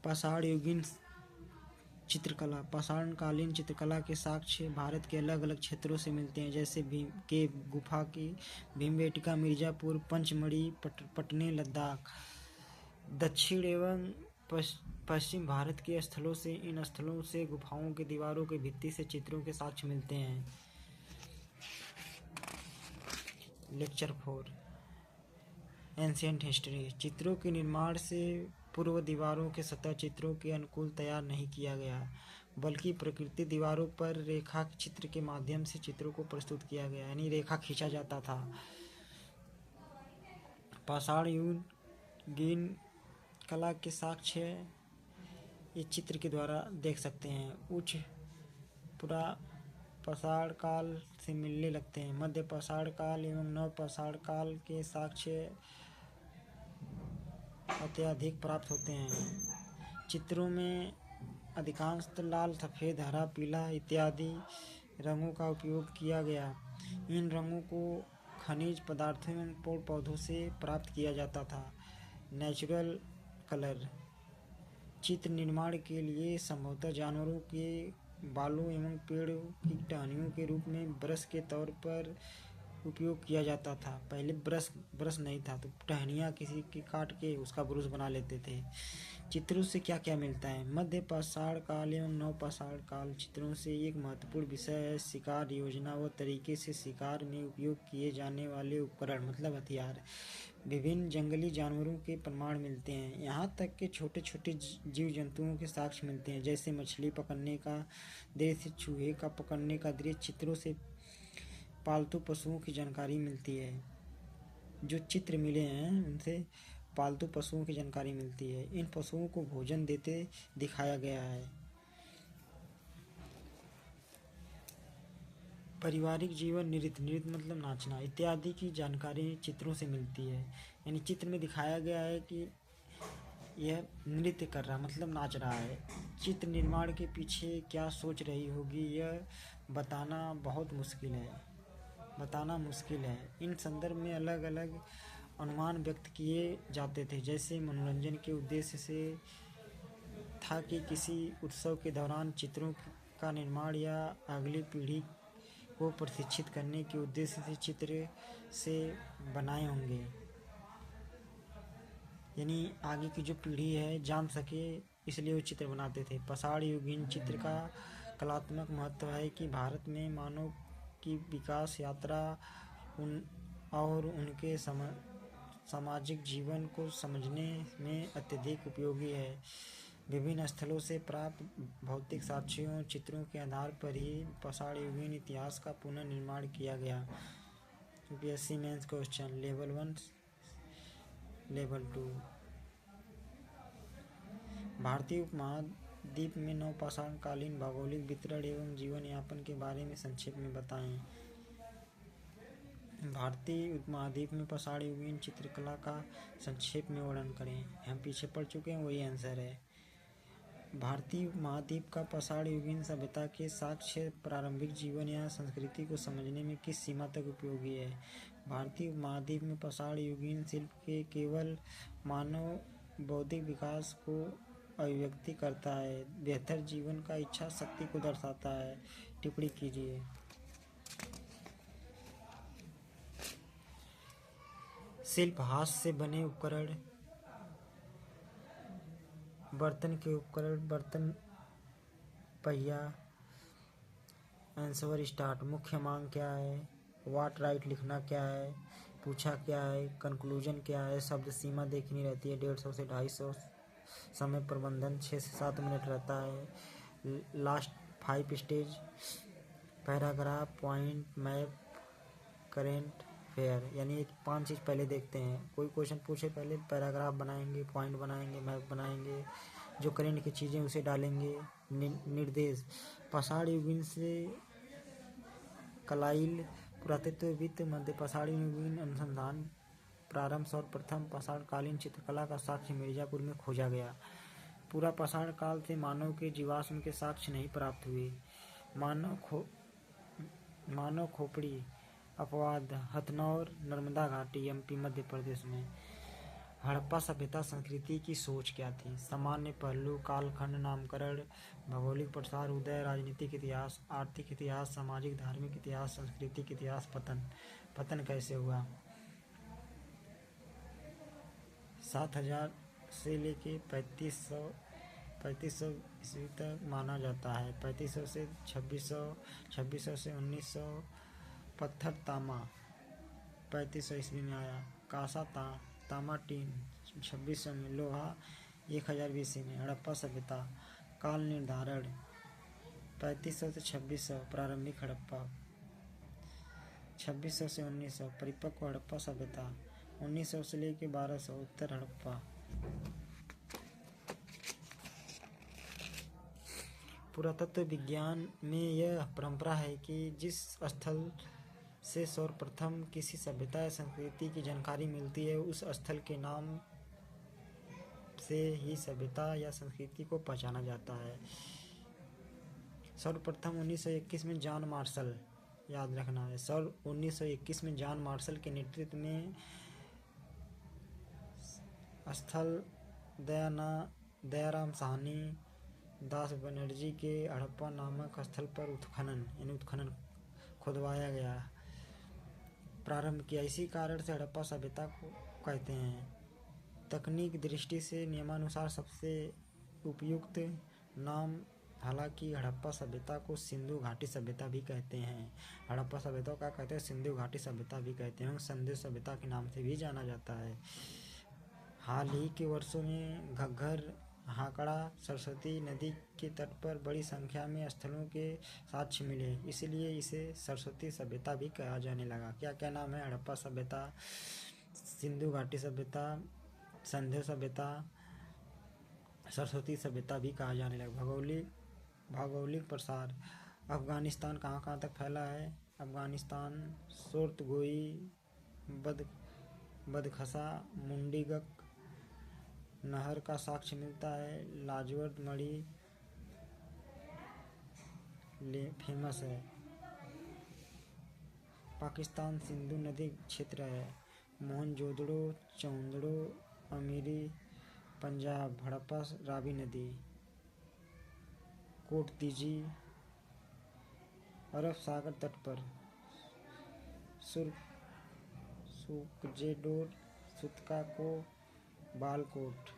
पाषाण युगीन चित्रकला। पाषाणकालीन चित्रकला के साक्ष्य भारत के अलग अलग क्षेत्रों से मिलते हैं, जैसे भीम के गुफा की भीमबेटका, मिर्जापुर, पंचमढ़ी, पटने, लद्दाख। दक्षिण एवं पश्चिम भारत के स्थलों से इन स्थलों से गुफाओं की दीवारों के भित्ति से चित्रों के साक्ष्य मिलते हैं। Lecture 4 ancient history. चित्रों के निर्माण से पूर्व दीवारों के सतह चित्रों के अनुकूल तैयार नहीं किया गया, बल्कि प्रकृति दीवारों पर रेखा चित्र के माध्यम से चित्रों को प्रस्तुत किया गया, यानी रेखा खींचा जाता था। पाषाण युगीन कला के साक्ष्य ये चित्र के द्वारा देख सकते हैं। उच्च पुरा पाषाण काल से मिलने लगते हैं। मध्य पाषाण काल एवं नव पाषाण काल के साक्ष्य अत्यधिक प्राप्त होते हैं। चित्रों में अधिकांशतः लाल, सफ़ेद, हरा, पीला इत्यादि रंगों का उपयोग किया गया। इन रंगों को खनिज पदार्थों एवं पेड़ पौधों से प्राप्त किया जाता था। Natural colour. चित्र निर्माण के लिए संभवतः जानवरों के बालों एवं पेड़ों की टहनियों के रूप में ब्रश के तौर पर उपयोग किया जाता था। पहले ब्रश नहीं था, तो टहनियाँ किसी की काट के उसका ब्रश बना लेते थे। चित्रों से क्या क्या मिलता है? मध्य पाषाण काल एवं नव पाषाण काल चित्रों से एक महत्वपूर्ण विषय है शिकार योजना व तरीके से शिकार में उपयोग किए जाने वाले उपकरण, मतलब हथियार। विभिन्न जंगली जानवरों के प्रमाण मिलते हैं, यहाँ तक कि छोटे छोटे जीव जंतुओं के साक्ष्य मिलते हैं, जैसे मछली पकड़ने का दृश्य, चूहे का पकड़ने का दृश्य। चित्रों से पालतू पशुओं की जानकारी मिलती है। जो चित्र मिले हैं उनसे पालतू पशुओं की जानकारी मिलती है। इन पशुओं को भोजन देते दिखाया गया है। पारिवारिक जीवन, नृत्य मतलब नाचना इत्यादि की जानकारी चित्रों से मिलती है। यानी चित्र में दिखाया गया है कि यह नृत्य कर रहा, मतलब नाच रहा है। चित्र निर्माण के पीछे क्या सोच रही होगी, यह बताना मुश्किल है। इन संदर्भ में अलग अलग अनुमान व्यक्त किए जाते थे, जैसे मनोरंजन के उद्देश्य से था कि किसी उत्सव के दौरान चित्रों का निर्माण, या अगली पीढ़ी को प्रशिक्षित करने के उद्देश्य से चित्र से बनाए होंगे, यानी आगे की जो पीढ़ी है जान सके, इसलिए वो चित्र बनाते थे। पाषाण युगीन चित्र का कलात्मक महत्व है कि भारत में मानव की विकास यात्रा और उनके सामाजिक जीवन को समझने में अत्यधिक उपयोगी है। विभिन्न स्थलों से प्राप्त भौतिक साक्ष्यों चित्रों के आधार पर ही पाषाण युगीन इतिहास का पुनर्निर्माण किया गया। UPSC mains question level 1 level 2। भारतीय उपमहाद्वीप में नवपाषाणकालीन भौगोलिक वितरण एवं जीवन यापन के बारे में संक्षेप में बताएं। भारतीय उपमहाद्वीप में पाषाण युगीन चित्रकला का संक्षेप में वर्णन करें। हम पीछे पढ़ चुके हैं, वही आंसर है। भारतीय उपमहाद्वीप का पाषाण युगीन सभ्यता के साक्ष्य प्रारंभिक जीवन या संस्कृति को समझने में किस सीमा तक उपयोगी है? भारतीय उपमहाद्वीप में पाषाण युगीन शिल्प के केवल मानव बौद्धिक विकास को अभिव्यक्ति करता है, बेहतर जीवन का इच्छा शक्ति को दर्शाता है। टिप्पणी कीजिए। शिल्प हाथ से बने उपकरण, बर्तन के उपकरण, बर्तन, पहिया। Answer start. मुख्य मांग क्या है? व्हाट राइट लिखना क्या है? पूछा क्या है? कंक्लूजन क्या है? शब्द सीमा देखनी रहती है 150 से 250। समय प्रबंधन 6 से 7 मिनट रहता है। Last 5 stage. Paragraph, point, map, current fair, यानी 5 चीज़ पहले देखते हैं। कोई क्वेश्चन पूछे पहले पैराग्राफ बनाएंगे, पॉइंट बनाएंगे, मैप बनाएंगे, जो करेंट की चीज़ें उसे डालेंगे। निर्देश। पाषाण युगीन से कलाइल पुरातत्वविद मध्य पाषाण युगीन अनुसंधान प्रारंभ और प्रथम पाषाणकालीन चित्रकला का साक्ष्य मिर्जापुर में खोजा गया। पूरा पाषाण काल से मानव के जीवाश्म के साक्ष्य नहीं प्राप्त हुए। मानव खोपड़ी अपवाद हथनौर, नर्मदा घाटी, एमपी, मध्य प्रदेश में। हड़प्पा सभ्यता संस्कृति की सोच क्या थी? सामान्य पहलू, कालखंड, नामकरण, भौगोलिक प्रसार, उदय, राजनीतिक इतिहास, आर्थिक इतिहास, सामाजिक धार्मिक इतिहास, सांस्कृतिक इतिहास, पतन। पतन कैसे हुआ? 7000 से लेके 3500 ईस्वी तक माना जाता है। 3500 से 2600, 2600 से 1900। पत्थर तामा 3500 ईस्वी में आया। कांसा तामा टीन 2600 में। लोहा 1000 BC में। हड़प्पा सभ्यता काल निर्धारण 3500 से 2600 प्रारंभिक हड़प्पा, 2600 से 1900 परिपक्व हड़प्पा सभ्यता, 1900 से लेकर 1200 उत्तर हड़प्पा। पुरातत्व विज्ञान में यह परंपरा है कि जिस स्थल से सर्वप्रथम किसी सभ्यता या संस्कृति की जानकारी मिलती है, उस स्थल के नाम से ही सभ्यता या संस्कृति को पहचाना जाता है। सर्वप्रथम 1921 में जॉन मार्शल, याद रखना है, 1921 में जॉन मार्शल के नेतृत्व में स्थल दयाराम साहनी दास बनर्जी के हड़प्पा नामक स्थल पर उत्खनन खुदवाया गया, प्रारंभ किया। इसी कारण से हड़प्पा सभ्यता को कहते हैं। तकनीक दृष्टि से नियमानुसार सबसे उपयुक्त नाम, हालांकि हड़प्पा सभ्यता को सिंधु घाटी सभ्यता भी कहते हैं। हड़प्पा सभ्यता का कहते हैं सिंधु घाटी सभ्यता भी कहते हैं, संधु सभ्यता के नाम से भी जाना जाता है। हाल ही के वर्षों में घग्गर, हाकड़ा, सरस्वती नदी के तट पर बड़ी संख्या में स्थलों के साक्ष्य मिले, इसलिए इसे सरस्वती सभ्यता भी कहा जाने लगा। क्या क्या नाम है? हड़प्पा सभ्यता, सिंधु घाटी सभ्यता, संध्य सभ्यता, सरस्वती सभ्यता भी कहा जाने लगा। भौगोलिक प्रसार, अफगानिस्तान कहाँ कहाँ तक फैला है? अफगानिस्तान सोर्तगोई, बदखसा, मुंडीगक नहर का साक्ष्य मिलता है। लाजवर्द मणि फेमस है। पाकिस्तान सिंधु नदी क्षेत्र है। मोहनजोदड़ो, चौंदड़ो, अमीरी, पंजाब, हड़प्पा रावी नदी, कोटदीजी अरब सागर तट पर, सुकजेडोर, सुतका को, बालकोट।